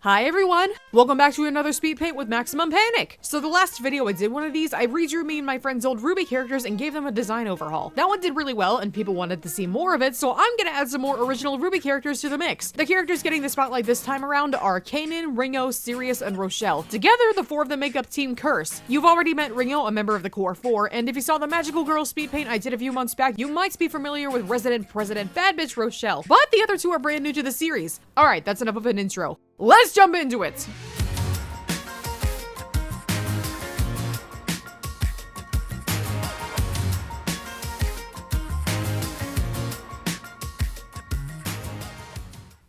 Hi everyone! Welcome back to another speed paint with Maximum Panic! So the last video I did one of these, I redrew me and my friend's old RWBY characters and gave them a design overhaul. That one did really well and people wanted to see more of it, so I'm gonna add some more original RWBY characters to the mix. The characters getting the spotlight this time around are Canaan, Ringo, Sirius, and Rochelle. Together, the four of them make up Team CRSE. You've already met Ringo, a member of the Core 4, and if you saw the Magical Girl speed paint I did a few months back, you might be familiar with Resident President Bad Bitch Rochelle. But the other two are brand new to the series. Alright, that's enough of an intro. Let's jump into it!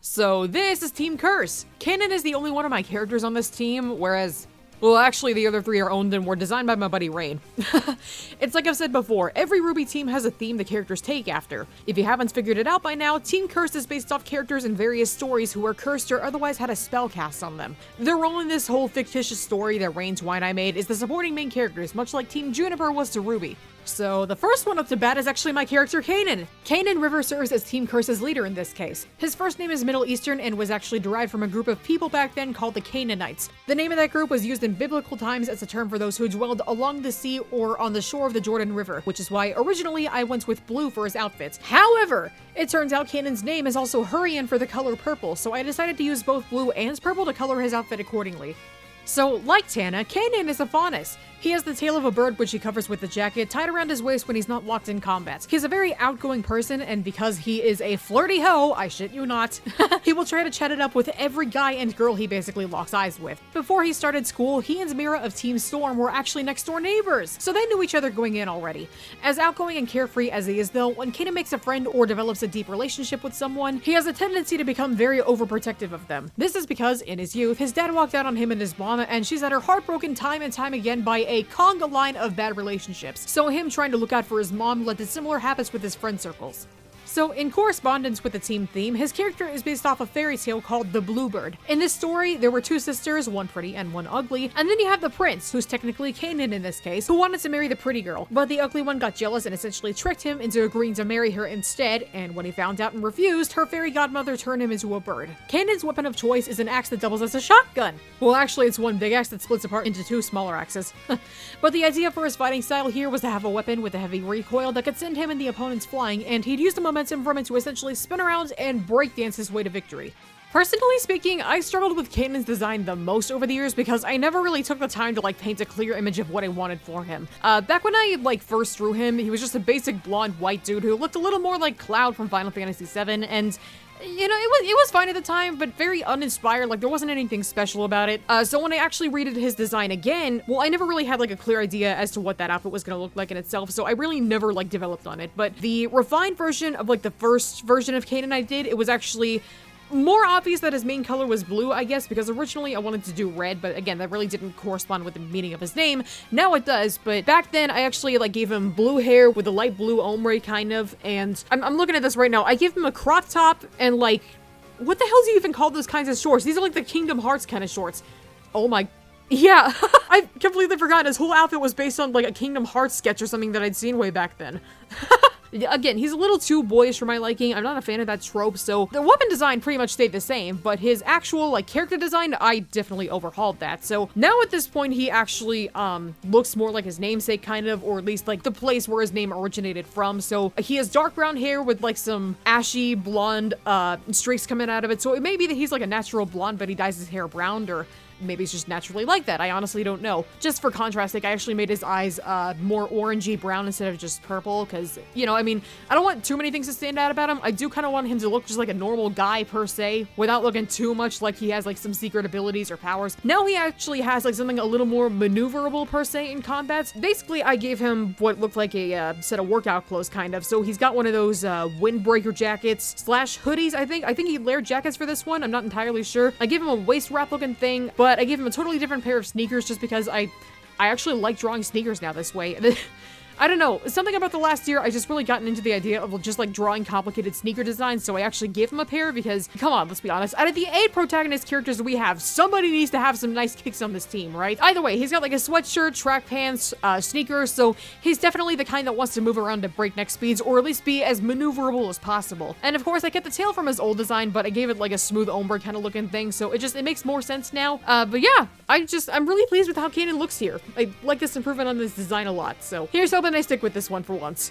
So this is Team CRSE. Canaan is the only one of my characters on this team, whereas, well, actually the other three are owned and were designed by my buddy Rain. It's like I've said before, every RWBY team has a theme the characters take after. If you haven't figured it out by now, Team CRSE is based off characters in various stories who were cursed or otherwise had a spell cast on them. Their role in this whole fictitious story that Rain's Wine I made is the supporting main characters, much like Team JNPR was to RWBY. So the first one up to bat is actually my character Canaan. Canaan River serves as Team CRSE's leader in this case. His first name is Middle Eastern and was actually derived from a group of people back then called the Canaanites. The name of that group was used in biblical times as a term for those who dwelled along the sea or on the shore of the Jordan River, which is why originally I went with blue for his outfits. However, it turns out Canaan's name is also Hurrian for the color purple, so I decided to use both blue and purple to color his outfit accordingly. So, like Tana, Canaan is a faunus. He has the tail of a bird which he covers with a jacket tied around his waist when he's not locked in combat. He's a very outgoing person, and because he is a flirty hoe, I shit you not, he will try to chat it up with every guy and girl he basically locks eyes with. Before he started school, he and Mira of Team Storm were actually next door neighbors, so they knew each other going in already. As outgoing and carefree as he is though, when Canaan makes a friend or develops a deep relationship with someone, he has a tendency to become very overprotective of them. This is because, in his youth, his dad walked out on him and his mom, and she's had her heart broken time and time again by a conga line of bad relationships, so him trying to look out for his mom led to similar habits with his friend circles. So, in correspondence with the team theme, his character is based off a fairy tale called The Bluebird. In this story, there were two sisters, one pretty and one ugly, and then you have the prince, who's technically Canaan in this case, who wanted to marry the pretty girl, but the ugly one got jealous and essentially tricked him into agreeing to marry her instead, and when he found out and refused, her fairy godmother turned him into a bird. Canaan's weapon of choice is an axe that doubles as a shotgun. Well, actually, it's one big axe that splits apart into two smaller axes. But the idea for his fighting style here was to have a weapon with a heavy recoil that could send him and the opponents flying, and he'd use the momentum from it to essentially spin around and breakdance his way to victory. Personally speaking, I struggled with Canaan's design the most over the years because I never really took the time to paint a clear image of what I wanted for him. Back when I first drew him, he was just a basic blonde white dude who looked a little more like Cloud from Final Fantasy VII, and you know, it was fine at the time, but very uninspired, there wasn't anything special about it. So when I actually redid his design again, well, I never really had a clear idea as to what that outfit was gonna look like in itself, so I really never developed on it. But the refined version of the first version of Canaan I did, it was actually more obvious that his main color was blue, I guess, because originally I wanted to do red, but again, that really didn't correspond with the meaning of his name. Now it does, but back then I actually gave him blue hair with a light blue ombre kind of, and I'm looking at this right now. I gave him a crop top and what the hell do you even call those kinds of shorts? These are the Kingdom Hearts kind of shorts. Oh my, yeah, I completely forgot his whole outfit was based on a Kingdom Hearts sketch or something that I'd seen way back then. Again, he's a little too boyish for my liking. I'm not a fan of that trope, so the weapon design pretty much stayed the same, but his actual, character design, I definitely overhauled that. So now at this point, he actually, looks more like his namesake, kind of, or at least, the place where his name originated from. So he has dark brown hair with, some ashy blonde, streaks coming out of it. So it may be that he's, a natural blonde, but he dyes his hair brown, or maybe it's just naturally like that. I honestly don't know. Just for contrast sake, I actually made his eyes more orangey brown instead of just purple because, you know, I mean, I don't want too many things to stand out about him. I do kind of want him to look just like a normal guy per se without looking too much like he has some secret abilities or powers. Now he actually has something a little more maneuverable per se in combat. Basically, I gave him what looked like a set of workout clothes kind of. So he's got one of those windbreaker jackets slash hoodies, I think. I think he layered jackets for this one. I'm not entirely sure. I gave him a waist wrap looking thing, but I gave him a totally different pair of sneakers just because I actually like drawing sneakers now this way. I don't know, something about the last year, I just really gotten into the idea of just like drawing complicated sneaker designs, so I actually gave him a pair because, come on, let's be honest, out of the 8 protagonist characters we have, somebody needs to have some nice kicks on this team, right? Either way, he's got like a sweatshirt, track pants, sneakers, so he's definitely the kind that wants to move around at breakneck speeds, or at least be as maneuverable as possible. And of course, I kept the tail from his old design, but I gave it like a smooth ombre kind of looking thing, so it makes more sense now. But yeah, I'm really pleased with how Canaan looks here. I like this improvement on this design a lot, so here's hoping I stick with this one for once.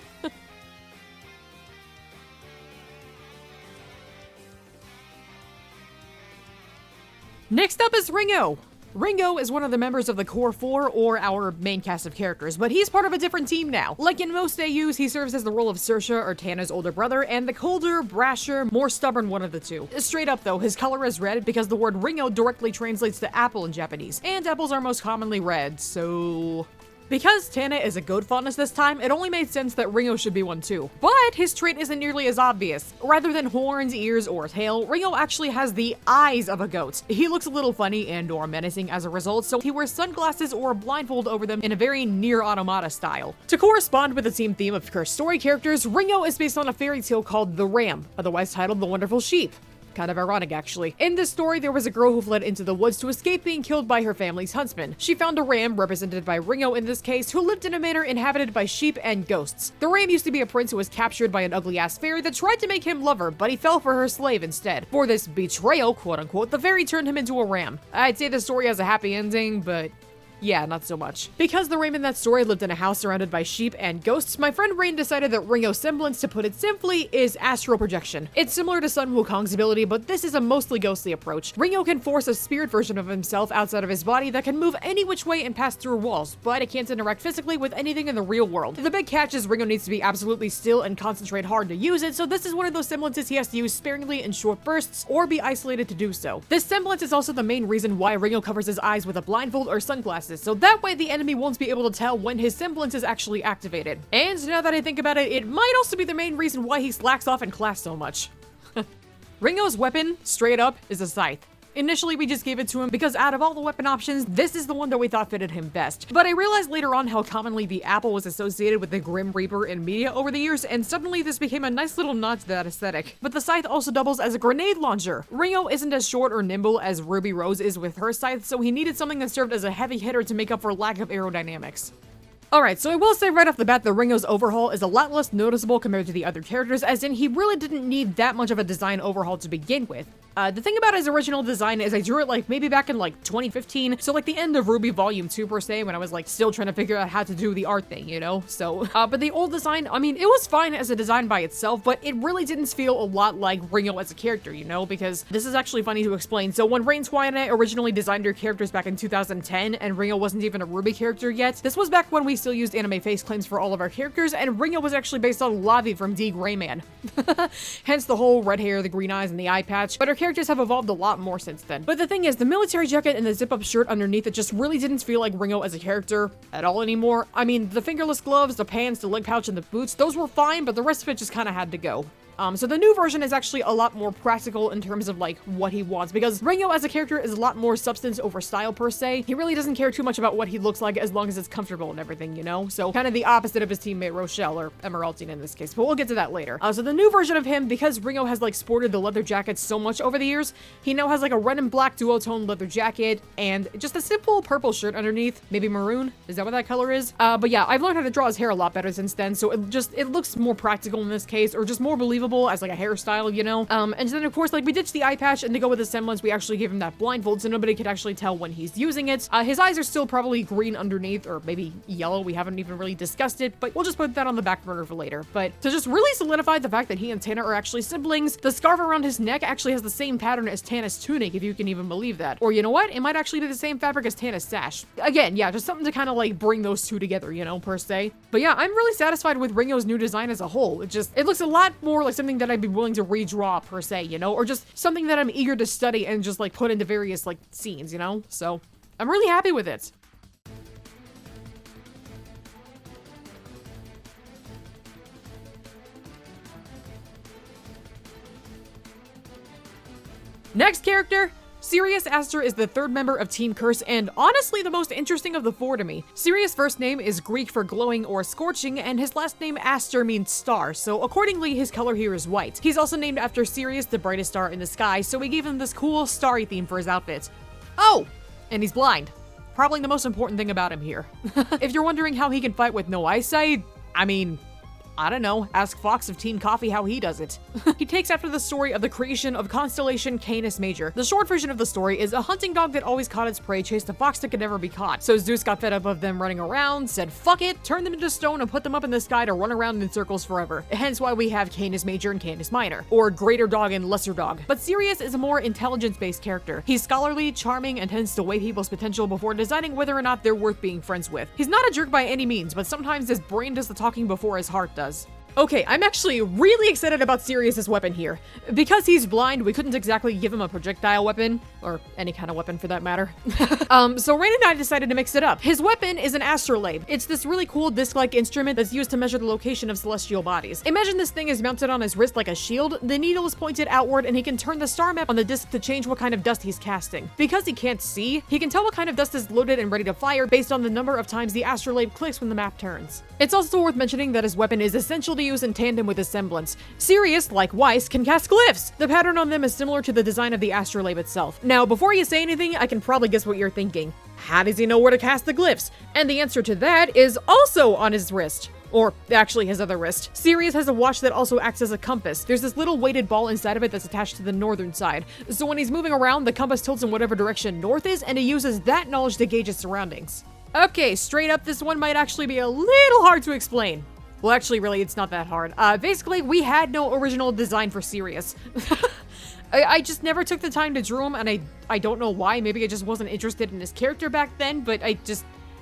Next up is Ringo. Ringo is one of the members of the Core 4, or our main cast of characters, but he's part of a different team now. Like in most AUs, he serves as the role of Saoirse, or Tana's older brother, and the colder, brasher, more stubborn one of the two. Straight up though, his color is red because the word Ringo directly translates to apple in Japanese, and apples are most commonly red, so... Because Tana is a goat fondness this time, it only made sense that Ringo should be one too. But his trait isn't nearly as obvious. Rather than horns, ears, or a tail, Ringo actually has the eyes of a goat. He looks a little funny and or menacing as a result, so he wears sunglasses or a blindfold over them in a very Nier Automata style. To correspond with the team theme of cursed story characters, Ringo is based on a fairy tale called The Ram, otherwise titled The Wonderful Sheep. Kind of ironic, actually. In this story, there was a girl who fled into the woods to escape being killed by her family's huntsman. She found a ram, represented by Ringo in this case, who lived in a manor inhabited by sheep and ghosts. The ram used to be a prince who was captured by an ugly-ass fairy that tried to make him love her, but he fell for her slave instead. For this betrayal, quote-unquote, the fairy turned him into a ram. I'd say the story has a happy ending, but... yeah, not so much. Because the Ram in that story lived in a house surrounded by sheep and ghosts, my friend Rain decided that Ringo's semblance, to put it simply, is astral projection. It's similar to Sun Wukong's ability, but this is a mostly ghostly approach. Ringo can force a spirit version of himself outside of his body that can move any which way and pass through walls, but it can't interact physically with anything in the real world. The big catch is Ringo needs to be absolutely still and concentrate hard to use it, so this is one of those semblances he has to use sparingly in short bursts, or be isolated to do so. This semblance is also the main reason why Ringo covers his eyes with a blindfold or sunglasses, so that way the enemy won't be able to tell when his semblance is actually activated. And now that I think about it, it might also be the main reason why he slacks off in class so much. Ringo's weapon, straight up, is a scythe. Initially, we just gave it to him because out of all the weapon options, this is the one that we thought fitted him best. But I realized later on how commonly the apple was associated with the Grim Reaper in media over the years, and suddenly this became a nice little nod to that aesthetic. But the scythe also doubles as a grenade launcher. Ringo isn't as short or nimble as Ruby Rose is with her scythe, so he needed something that served as a heavy hitter to make up for lack of aerodynamics. Alright, so I will say right off the bat that Ringo's overhaul is a lot less noticeable compared to the other characters, as in he really didn't need that much of a design overhaul to begin with. The thing about his original design is I drew it like maybe back in like 2015, so like the end of RWBY Volume 2 per se, when I was like still trying to figure out how to do the art thing, you know? So, but the old design, I mean, it was fine as a design by itself, but it really didn't feel a lot like Ringo as a character, you know? Because this is actually funny to explain. So when Rain Twine and I originally designed our characters back in 2010, and Ringo wasn't even a RWBY character yet, this was back when we still used anime face claims for all of our characters, and Ringo was actually based on Lavi from D. Greyman. Hence the whole red hair, the green eyes, and the eye patch, but our characters have evolved a lot more since then. But the thing is, the military jacket and the zip-up shirt underneath it just really didn't feel like Ringo as a character at all anymore. I mean, the fingerless gloves, the pants, the leg pouch, and the boots, those were fine, but the rest of it just kind of had to go. So the new version is actually a lot more practical in terms of like what he wants, because Ringo as a character is a lot more substance over style per se. He really doesn't care too much about what he looks like as long as it's comfortable and everything, you know? So kind of the opposite of his teammate Rochelle, or Emeraldine in this case, but we'll get to that later. So the new version of him, because Ringo has like sported the leather jacket so much over the years, he now has like a red and black duotone leather jacket and just a simple purple shirt underneath, maybe maroon, is that what that color is? But yeah, I've learned how to draw his hair a lot better since then, so it looks more practical in this case, or just more believable as like a hairstyle, you know? And then of course, like we ditched the eye patch, and to go with the semblance, we actually gave him that blindfold so nobody could actually tell when he's using it. His eyes are still probably green underneath, or maybe yellow, we haven't even really discussed it, but we'll just put that on the back burner for later. But to just really solidify the fact that he and Tana are actually siblings, the scarf around his neck actually has the same pattern as Tana's tunic, if you can even believe that. Or you know what? It might actually be the same fabric as Tana's sash. Again, yeah, just something to kind of like bring those two together, you know, per se. But yeah, I'm really satisfied with Ringo's new design as a whole. It looks a lot more like something that I'd be willing to redraw per se, you know, or just something that I'm eager to study and just like put into various like scenes, you know? So I'm really happy with it. Next character, Sirius Aster is the third member of Team Curse and honestly the most interesting of the four to me. Sirius' first name is Greek for glowing or scorching, and his last name Aster means star, so accordingly his color here is white. He's also named after Sirius, the brightest star in the sky, so we gave him this cool starry theme for his outfit. Oh! And he's blind. Probably the most important thing about him here. If you're wondering how he can fight with no eyesight, I mean, I don't know, ask Fox of Team Coffee how he does it. He takes after the story of the creation of constellation Canis Major. The short version of the story is a hunting dog that always caught its prey chased a fox that could never be caught. So Zeus got fed up of them running around, said fuck it, turned them into stone and put them up in the sky to run around in circles forever. Hence why we have Canis Major and Canis Minor, or greater dog and lesser dog. But Sirius is a more intelligence-based character. He's scholarly, charming, and tends to weigh people's potential before deciding whether or not they're worth being friends with. He's not a jerk by any means, but sometimes his brain does the talking before his heart does. Okay, I'm actually really excited about Sirius's weapon here. Because he's blind, we couldn't exactly give him a projectile weapon, or any kind of weapon for that matter. So Rain and I decided to mix it up. His weapon is an astrolabe. It's this really cool disc-like instrument that's used to measure the location of celestial bodies. Imagine this thing is mounted on his wrist like a shield, the needle is pointed outward, and he can turn the star map on the disc to change what kind of dust he's casting. Because he can't see, he can tell what kind of dust is loaded and ready to fire based on the number of times the astrolabe clicks when the map turns. It's also worth mentioning that his weapon is essential to use in tandem with his semblance. Sirius, like Weiss, can cast glyphs. The pattern on them is similar to the design of the astrolabe itself. Now, before you say anything, I can probably guess what you're thinking. How does he know where to cast the glyphs? And the answer to that is also on his wrist. Or actually his other wrist. Sirius has a watch that also acts as a compass. There's this little weighted ball inside of it that's attached to the northern side. So when he's moving around, the compass tilts in whatever direction north is, and he uses that knowledge to gauge his surroundings. Okay, straight up, this one might actually be a little hard to explain. Well, actually, really, it's not that hard. Basically, we had no original design for Sirius. I just never took the time to draw him, and I don't know why. Maybe I just wasn't interested in his character back then, but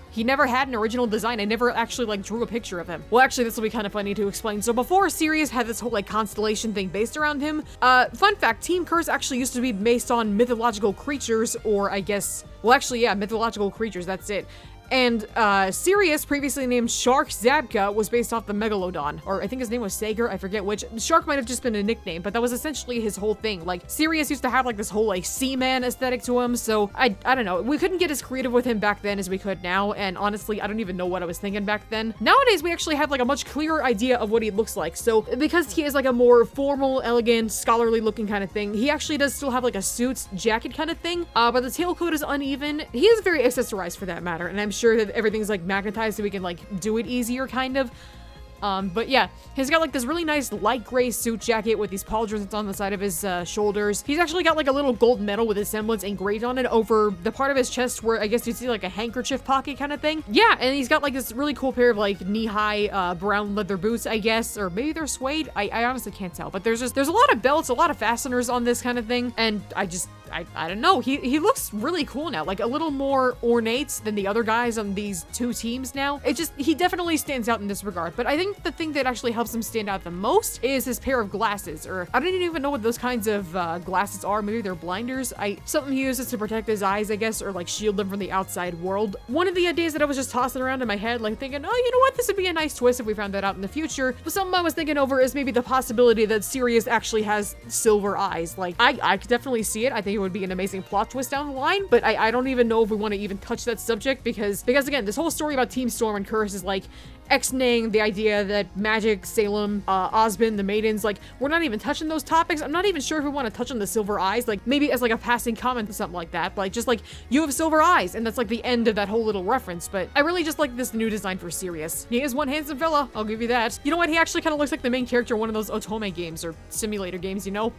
he never had an original design. I never actually, drew a picture of him. Well, actually, this will be kind of funny to explain. So before Sirius had this whole, constellation thing based around him, fun fact, Team Curse actually used to be based on mythological creatures, or I guess, well, actually, yeah, mythological creatures, that's it. And Sirius, previously named Shark Zabka, was based off the Megalodon. Or I think his name was Sager, I forget which. Shark might have just been a nickname, but that was essentially his whole thing. Sirius used to have this whole seaman aesthetic to him, so I don't know. We couldn't get as creative with him back then as we could now, and honestly, I don't even know what I was thinking back then. Nowadays, we actually have a much clearer idea of what he looks like. So because he is a more formal, elegant, scholarly looking kind of thing, he actually does still have a suit, jacket kind of thing, but the tailcoat is uneven. He is very accessorized for that matter, and I'm sure that everything's magnetized so we can do it easier kind of. But yeah, he's got this really nice light gray suit jacket with these pauldrons on the side of his shoulders. He's actually got a little gold medal with his semblance engraved on it over the part of his chest where I guess you see a handkerchief pocket kind of thing. Yeah, and he's got this really cool pair of knee-high brown leather boots, I guess, or maybe they're suede. I honestly can't tell, but there's a lot of belts, a lot of fasteners on this kind of thing, and I don't know. He looks really cool now, a little more ornate than the other guys on these two teams now. He definitely stands out in this regard, but I think the thing that actually helps him stand out the most is his pair of glasses, or I don't even know what those kinds of glasses are. Maybe they're blinders. Something he uses to protect his eyes, I guess, or shield them from the outside world. One of the ideas that I was just tossing around in my head, thinking, oh, you know what, this would be a nice twist if we found that out in the future. But something I was thinking over is maybe the possibility that Sirius actually has silver eyes. I could definitely see it. I think it would be an amazing plot twist down the line, but I don't even know if we want to even touch that subject because again, this whole story about Team Storm and Curse is X-naying the idea that Magic, Salem, Osmond, the Maidens, we're not even touching those topics. I'm not even sure if we want to touch on the silver eyes, maybe as a passing comment or something like that, just you have silver eyes, and that's the end of that whole little reference, but I really just like this new design for Sirius. He is one handsome fella, I'll give you that. You know what, he actually kind of looks like the main character in one of those atone games, or simulator games, you know?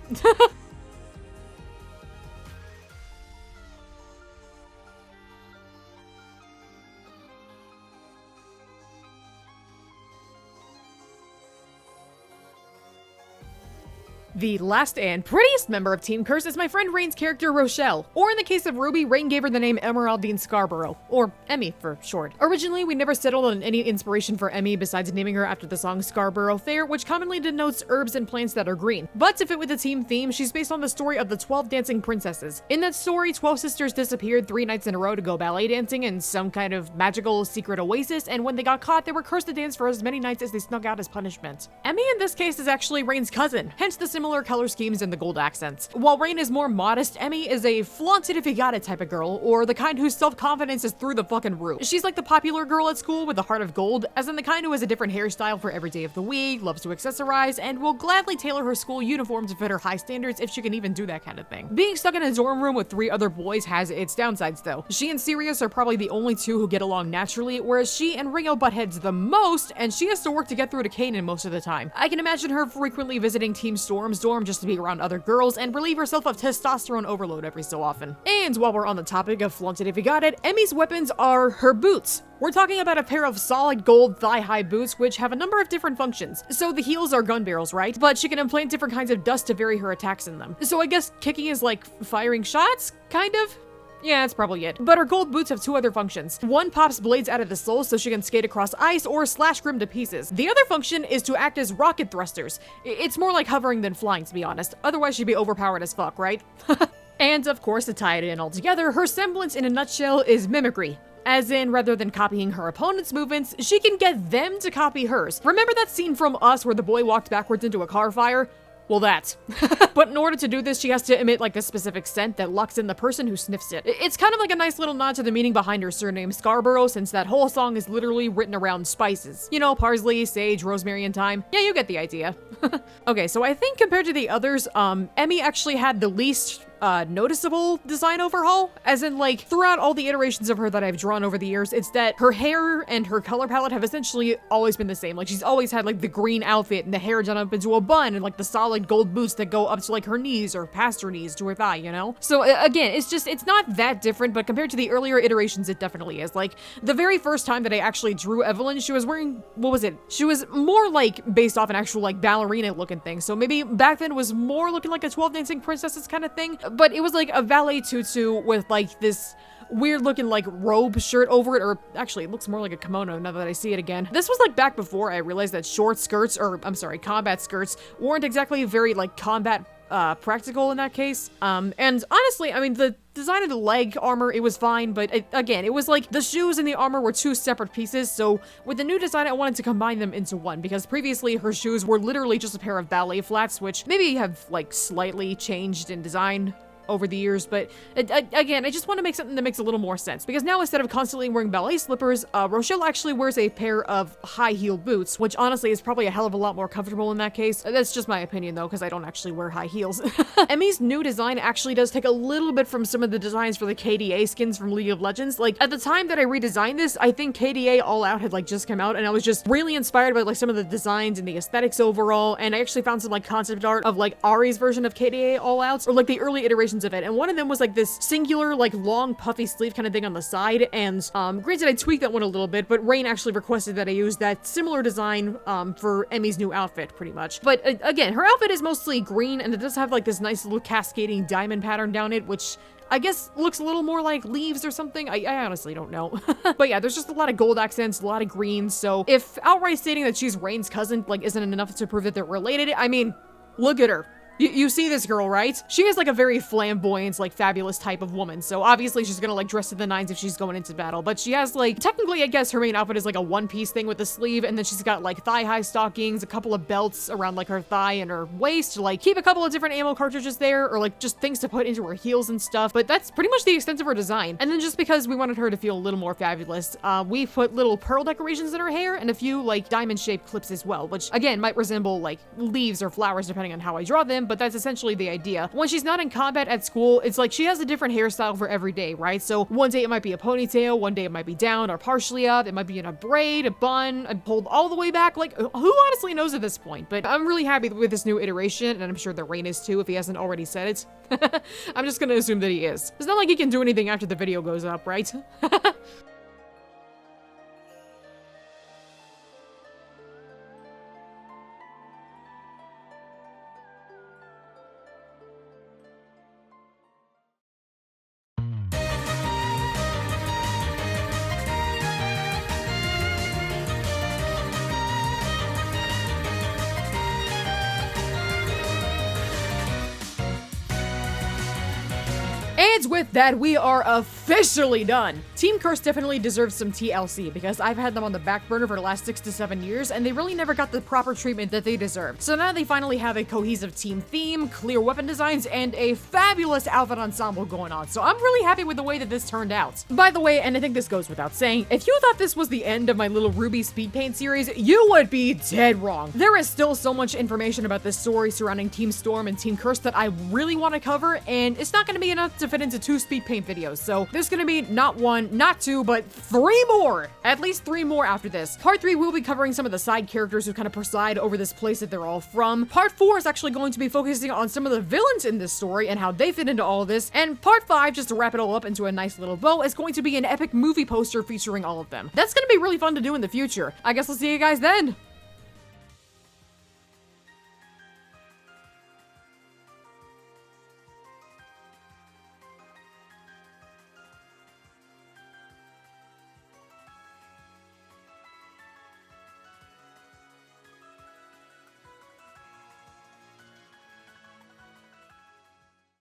The last and prettiest member of Team Curse is my friend Rain's character Rochelle, or in the case of Ruby, Rain gave her the name Emeraldine Scarborough, or Emmy for short. Originally, we never settled on any inspiration for Emmy besides naming her after the song Scarborough Fair, which commonly denotes herbs and plants that are green. But to fit with the team theme, she's based on the story of the 12 dancing princesses. In that story, 12 sisters disappeared 3 nights in a row to go ballet dancing in some kind of magical secret oasis, and when they got caught, they were cursed to dance for as many nights as they snuck out as punishment. Emmy in this case is actually Rain's cousin, hence the similar similar color schemes and the gold accents. While Rain is more modest, Emmy is a flaunt it if you got it type of girl, or the kind whose self-confidence is through the fucking roof. She's like the popular girl at school with the heart of gold, as in the kind who has a different hairstyle for every day of the week, loves to accessorize, and will gladly tailor her school uniform to fit her high standards if she can even do that kind of thing. Being stuck in a dorm room with 3 other boys has its downsides though. She and Sirius are probably the only 2 who get along naturally, whereas she and Ringo butt heads the most, and she has to work to get through to Canaan most of the time. I can imagine her frequently visiting Team Storm's dorm just to be around other girls and relieve herself of testosterone overload every so often. And while we're on the topic of flaunt it if you got it, Emmy's weapons are her boots. We're talking about a pair of solid gold thigh-high boots which have a number of different functions. So the heels are gun barrels, right? But she can implant different kinds of dust to vary her attacks in them. So I guess kicking is like firing shots, kind of? Yeah, that's probably it. But her gold boots have 2 other functions. One pops blades out of the sole so she can skate across ice or slash Grim to pieces. The other function is to act as rocket thrusters. It's more like hovering than flying, to be honest. Otherwise she'd be overpowered as fuck, right? And of course, to tie it in all together, her semblance in a nutshell is mimicry. As in, rather than copying her opponent's movements, she can get them to copy hers. Remember that scene from Us where the boy walked backwards into a car fire? Well, that. But in order to do this, she has to emit like a specific scent that locks in the person who sniffs it. It's kind of like a nice little nod to the meaning behind her surname Scarborough, since that whole song is literally written around spices. You know, parsley, sage, rosemary, and thyme. Yeah, you get the idea. Okay, so I think compared to the others, Emmy actually had the least noticeable design overhaul, as in like throughout all the iterations of her that I've drawn over the years, it's that her hair and her color palette have essentially always been the same. Like she's always had like the green outfit and the hair done up into a bun and like the solid gold boots that go up to like her knees or past her knees to her thigh, you know? So again, it's not that different, but compared to the earlier iterations, it definitely is. Like the very first time that I actually drew Evelyn, she was wearing, what was it? She was more like based off an actual like ballerina looking thing. So maybe back then was more looking like a 12 Dancing Princesses kind of thing. But it was like a ballet tutu with like this weird looking like robe shirt over it, or actually it looks more like a kimono now that I see it again. This was like back before I realized that short skirts, or I'm sorry, combat skirts, weren't exactly very like combat practical in that case. And honestly, I mean, the design of the leg armor, it was fine, but again, it was like the shoes and the armor were 2 separate pieces, so with the new design, I wanted to combine them into one, because previously her shoes were literally just a pair of ballet flats, which maybe have like slightly changed in design over the years, but again, I just want to make something that makes a little more sense, because now instead of constantly wearing ballet slippers, Rochelle actually wears a pair of high-heeled boots, which honestly is probably a hell of a lot more comfortable in that case. That's just my opinion though, because I don't actually wear high heels. Emmy's new design actually does take a little bit from some of the designs for the KDA skins from League of Legends. Like at the time that I redesigned this, I think KDA All Out had like just come out, and I was just really inspired by like some of the designs and the aesthetics overall, and I actually found some like concept art of like Ari's version of KDA All Out, or like the early iterations of it, and one of them was like this singular like long puffy sleeve kind of thing on the side, and granted I tweaked that one a little bit, but Rain actually requested that I use that similar design for Emmy's new outfit pretty much. But again, her outfit is mostly green, and it does have like this nice little cascading diamond pattern down it, which I guess looks a little more like leaves or something. I honestly don't know. But yeah, there's just a lot of gold accents, a lot of greens, so if outright stating that she's Rain's cousin like isn't enough to prove that they're related, I mean, look at her. You see this girl, right? She is like a very flamboyant, like fabulous type of woman. So obviously she's gonna like dress to the nines if she's going into battle. But she has like, technically I guess her main outfit is like a one-piece thing with a sleeve. And then she's got like thigh-high stockings, a couple of belts around like her thigh and her waist to like keep a couple of different ammo cartridges there, or like just things to put into her heels and stuff. But that's pretty much the extent of her design. And then just because we wanted her to feel a little more fabulous, we put little pearl decorations in her hair and a few like diamond-shaped clips as well, which again might resemble like leaves or flowers depending on how I draw them, but that's essentially the idea. When she's not in combat at school, it's like she has a different hairstyle for every day, right? So one day it might be a ponytail, one day it might be down or partially up, it might be in a braid, a bun, a pulled all the way back. Like, who honestly knows at this point? But I'm really happy with this new iteration, and I'm sure that Rain is too if he hasn't already said it. I'm just gonna assume that he is. It's not like he can do anything after the video goes up, right? And with that, we are officially done. Team Curse definitely deserves some TLC because I've had them on the back burner for the last 6 to 7 years and they really never got the proper treatment that they deserve. So now they finally have a cohesive team theme, clear weapon designs, and a fabulous outfit ensemble going on. So I'm really happy with the way that this turned out. By the way, and I think this goes without saying, if you thought this was the end of my little RWBY speed paint series, you would be dead wrong. There is still so much information about this story surrounding Team Storm and Team Curse that I really want to cover, and it's not going to be enough to fit into 2 speed paint videos. So there's going to be not 1, not 2, but 3 more. At least 3 more after this. Part 3 will be covering some of the side characters who kind of preside over this place that they're all from. Part 4 is actually going to be focusing on some of the villains in this story and how they fit into all of this. And part 5, just to wrap it all up into a nice little bow, is going to be an epic movie poster featuring all of them. That's going to be really fun to do in the future. I guess I'll see you guys then.